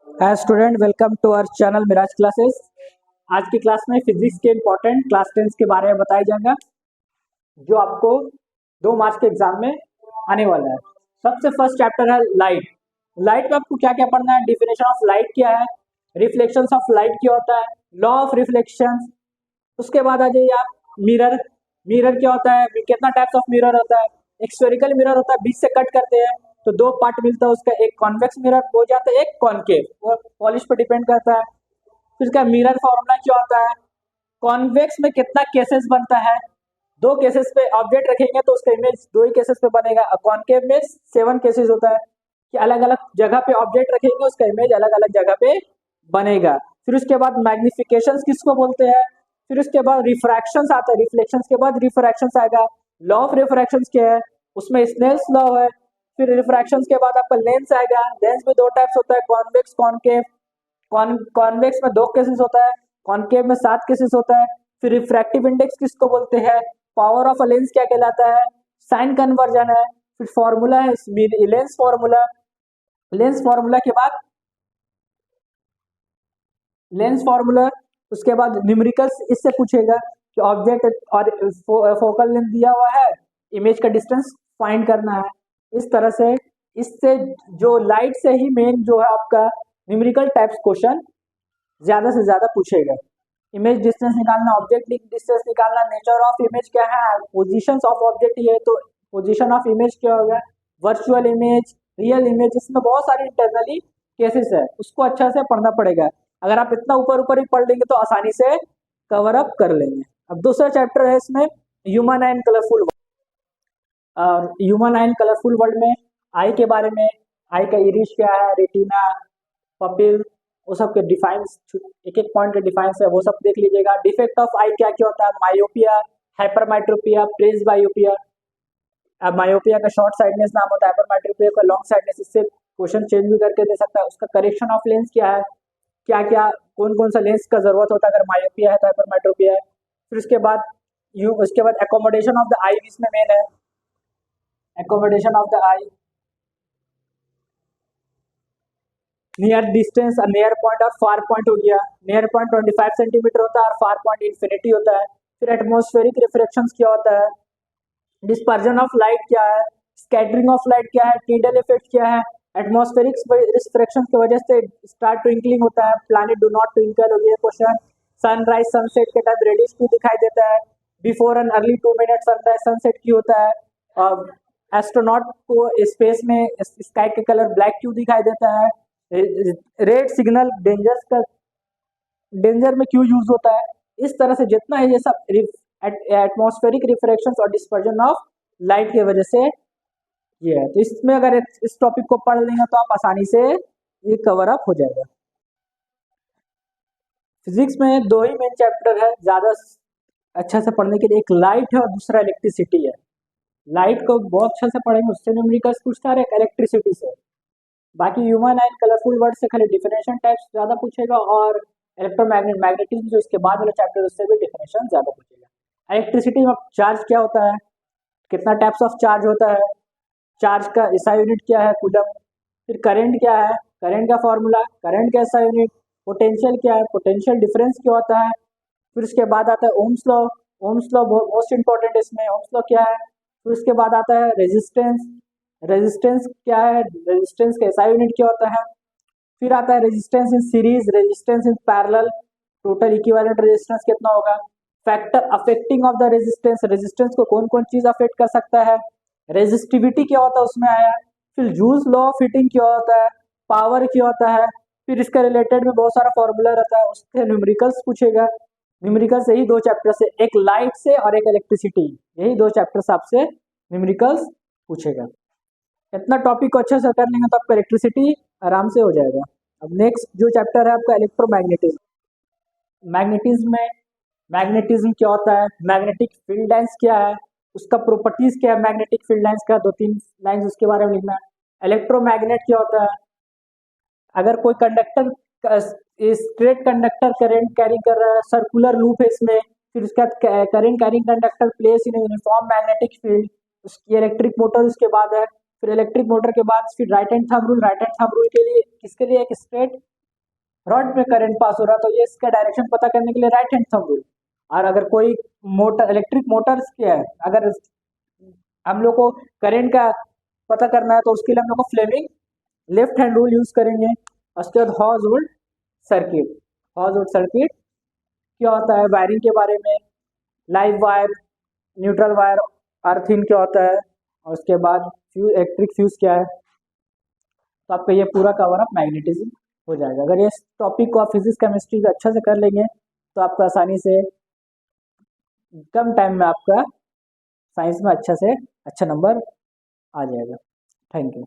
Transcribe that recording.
Student welcome to our channel Miraj classes. आज की class में फिजिक्स के इम्पोर्टेंट क्लास 10 के बारे में बताया जाएगा जो आपको 2 मार्च के एग्जाम में आने वाला है। सबसे फर्स्ट चैप्टर है लाइट। लाइट में आपको क्या क्या पढ़ना है, डिफिनेशन ऑफ लाइट क्या है, रिफ्लेक्शंस ऑफ लाइट क्या होता है, लॉ ऑफ रिफ्लेक्शन। उसके बाद आ जाइए आप मिरर। मिरर क्या होता है, कितना टाइप्स ऑफ मिरर होता है। एक स्फेरिकल मिरर होता है, बीच से कट करते हैं तो 2 पार्ट मिलता है उसका, एक कॉन्वेक्स मिरर हो जाता है, एक कॉनकेव, वो पॉलिश पर डिपेंड करता है। फिर इसका मिरर फॉर्मूला क्या होता है, कॉन्वेक्स में कितना केसेस बनता है, 2 केसेस पे ऑब्जेक्ट रखेंगे तो उसका इमेज 2 ही केसेस पे बनेगा। कॉनकेव में 7 केसेस होता है कि अलग अलग जगह पे ऑब्जेक्ट रखेंगे उसका इमेज अलग अलग जगह पे बनेगा। फिर उसके बाद मैग्निफिकेशन किसको बोलते हैं, फिर उसके बाद रिफ्रैक्शन आता है, रिफ्लेक्शन के बाद रिफ्रैक्शन आएगा। लॉ ऑफ रिफ्रैक्शन क्या है, उसमें स्नेल्स लॉ है। फिर रिफ्रैक्शन के बाद आपका लेंस आएगा। लेंस में 2 टाइप्स होता है, कॉन्वेक्स कॉनकेव। कॉन्वेक्स में 2 केसेस होता है, कॉनकेव में 7 केसेस होता है। फिर रिफ्रैक्टिव इंडेक्स किसको बोलते हैं, पावर ऑफ अ लेंस क्या कहलाता है, साइन कन्वर्जन है। फिर फॉर्मूला है लेंस फॉर्मूला। लेंस फॉर्मूला के बाद लेंस फॉर्मूला, उसके बाद न्यूमेरिकल्स इससे पूछेगा कि ऑब्जेक्ट और फोकल लेंथ दिया हुआ है, इमेज का डिस्टेंस फाइंड करना है। इस तरह से इससे जो लाइट से ही मेन जो है आपका न्यूमेरिकल टाइप्स क्वेश्चन ज्यादा से ज्यादा पूछेगा। इमेज डिस्टेंस निकालना, ऑब्जेक्ट डिस्टेंस निकालना, नेचर ऑफ इमेज क्या है, पोजीशंस ऑफ ऑब्जेक्ट ये तो पोजीशन ऑफ इमेज क्या होगा, वर्चुअल इमेज, रियल इमेज, इसमें बहुत सारी इंटरनली केसेस है, उसको अच्छा से पढ़ना पड़ेगा। अगर आप इतना ऊपर ऊपर ही पढ़ लेंगे तो आसानी से कवर अप कर लेंगे। अब दूसरा चैप्टर है इसमें ह्यूमन एंड कलरफुल। और ह्यूमन एंड कलरफुल वर्ल्ड में आई के बारे में, आई का इरिश क्या है, रेटिना, पपिल, वो सब के डिफाइंस, एक एक पॉइंट के डिफाइंस है, वो सब देख लीजिएगा। डिफेक्ट ऑफ आई क्या क्या होता है, मायोपिया, हाइपरमाइट्रोपिया, प्रेस बायोपिया। अब मायोपिया का शॉर्ट साइडनेस नाम होता है, हाइपरमाइट्रोपिया का लॉन्ग साइडनेस। इससे क्वेश्चन चेंज भी करके दे सकता है। उसका करेक्शन ऑफ लेंस क्या है, क्या क्या कौन कौन सा लेंस का जरूरत होता है अगर मायोपिया है तो हाइपरमाइट्रोपिया है। फिर उसके बाद एकोमोडेशन ऑफ द आई इसमें मेन है, accommodation of the I, near distance, near point और फार पॉइंट हो गया। नियर पॉइंट 25 सेंटीमीटर होता है और फार पॉइंट इन्फिनिटी होता है। फिर एटमॉस्फेरिक रिफ्लेक्शन क्या होता है, डिस्पर्जन ऑफ लाइट क्या है, स्कैटरिंग ऑफ लाइट क्या है, टीडल इफेक्ट क्या है। एटमॉस्फेरिक रिफ्लेक्शन की वजह से स्टार ट्विंकलिंग होता है, प्लैनेट डू नॉट ट्विंकल हो गया क्वेश्चन। सनराइज सनसेट के टाइम रेडिश क्यों दिखाई देता है, before and early 2 minute sunrise sunset क्यों होता है, और एस्ट्रोनॉट को स्पेस में स्काई का कलर ब्लैक क्यों दिखाई देता है, रेड सिग्नल डेंजर में क्यों यूज होता है। इस तरह से जितना है ये सब एटमॉस्फेरिक रिफ्रैक्शन और डिस्पर्जन ऑफ लाइट की वजह से ये है। तो इसमें अगर इस टॉपिक को पढ़ लेंगे तो आप आसानी से ये कवर अप हो जाएगा। फिजिक्स में 2 ही मेन चैप्टर है ज्यादा अच्छा से पढ़ने के लिए, एक लाइट है और दूसरा इलेक्ट्रिसिटी है। लाइट को बहुत अच्छा से पढ़ेंगे, उससे न्यूमेरिकल्स पूछता है, इलेक्ट्रिसिटी से। बाकी ह्यूमन एंड कलरफुल वर्ड से खाली डिफिनेशन टाइप्स ज्यादा पूछेगा, और मैग्नेटिज्म जो इसके बाद वाला चैप्टर उससे भी डिफिनेशन ज्यादा पूछेगा। इलेक्ट्रिसिटी में चार्ज क्या होता है, कितना टाइप्स ऑफ चार्ज होता है, चार्ज का एसआई यूनिट क्या है, कूलम। फिर करंट क्या है, करंट का फॉर्मूला, करंट का एसआई यूनिट। पोटेंशियल क्या है, पोटेंशियल डिफरेंस क्या होता है। फिर उसके बाद आता है Ohm's law. Ohm's law most important है इसमें, ओम्स लॉ क्या है। फिर उसके बाद आता है रेजिस्टेंस। रेजिस्टेंस क्या है, रेजिस्टेंस का एसआई यूनिट क्या होता है। फिर आता है resistance in series, resistance in parallel, total equivalent resistance कितना होगा। Factor affecting of the resistance, resistance को कौन कौन चीज अफेक्ट कर सकता है। रेजिस्टिविटी क्या होता है उसमें आया। फिर जूल्स लॉ ऑफ हीटिंग क्या होता है, पावर क्या होता है। फिर इसका रिलेटेड में बहुत सारा फॉर्मूला रहता है, उससे न्यूमेरिकल्स पूछेगा। न्यूमेरिकल्स यही 2 चैप्टर से, एक लाइट से और एक इलेक्ट्रिसिटी, यही 2 चैप्टर आपसे न्यूमेरिकल्स पूछेगा। इतना टॉपिक को अच्छे से कर लेंगे तो आपका इलेक्ट्रिसिटी आराम से हो जाएगा। अब नेक्स्ट जो चैप्टर है आपका इलेक्ट्रोमैग्नेटिज्म। मैग्नेटिज्म क्या होता है, मैग्नेटिक फील्ड लाइंस क्या है, उसका प्रॉपर्टीज क्या है, मैग्नेटिक फील्ड लाइंस का 2-3 लाइंस उसके बारे में लिखना है। इलेक्ट्रोमैग्नेट क्या होता है, अगर कोई conductor straight conductor current carry कर रहा है, सर्कुलर लूप है इसमें, फिर उसके बाद current carrying conductor place in uniform magnetic field, उसकी इलेक्ट्रिक मोटर उसके बाद है। फिर इलेक्ट्रिक मोटर के बाद फिर right hand thumb rule. Right hand thumb rule के लिए किसके लिए, एक स्ट्रेट रॉड में करंट पास हो रहा तो ये इसका डायरेक्शन पता करने के लिए राइट हैंड थंब रूल। और अगर कोई मोटर इलेक्ट्रिक मोटर्स क्या है, अगर हम लोग को करंट का पता करना है तो उसके लिए हम लोग को Fleming left hand rule use करेंगे। उसके बाद हॉजवुड सर्किट। हॉजवुड सर्किट क्या होता है, वायरिंग के बारे में, live wire, neutral wire, earthing क्या होता है, और उसके बाद फ्यूज, इलेक्ट्रिक फ्यूज क्या है। तो आपका ये पूरा कवर अप मैग्नेटिज्म हो जाएगा। अगर ये टॉपिक को आप फिजिक्स केमिस्ट्री का अच्छा से कर लेंगे तो आपको आसानी से कम टाइम में आपका साइंस में अच्छा से अच्छा नंबर आ जाएगा। Thank you.